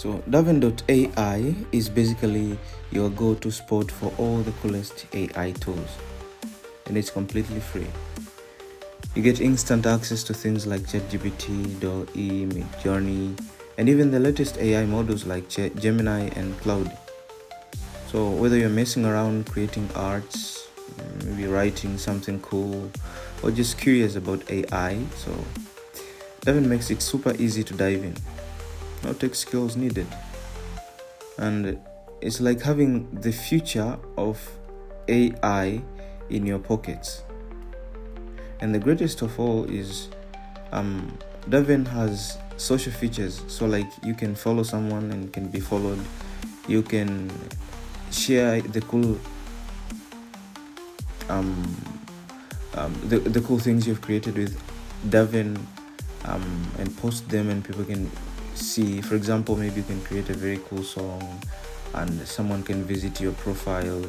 So Daven.ai is basically your go-to spot for all the coolest AI tools, and it's completely free. You get instant access to things like ChatGPT, DALL-E, Midjourney, and even the latest AI models like Gemini and Cloud. So whether you're messing around creating arts, maybe writing something cool, or just curious about AI, so Daven makes it super easy to dive in. No tech skills needed. And it's like having the future of AI in your pockets. And the greatest of all is Daven has social features. So like you can follow someone and can be followed. You can share the cool the cool things you've created with Daven and post them, and people can see. For example, maybe you can create a very cool song and someone can visit your profile,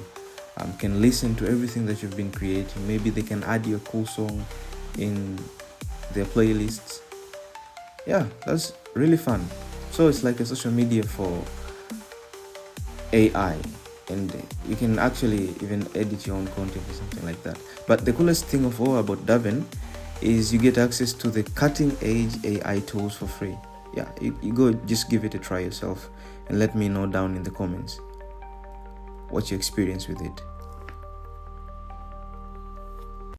can listen to everything that you've been creating. Maybe they can add your cool song in their playlists. Yeah, that's really fun. So it's like a social media for AI, and you can actually even edit your own content or something like that. But the coolest thing of all about Daven is you get access to the cutting edge AI tools for free. Yeah, you go just give it a try yourself and let me know down in the comments what's your experience with it.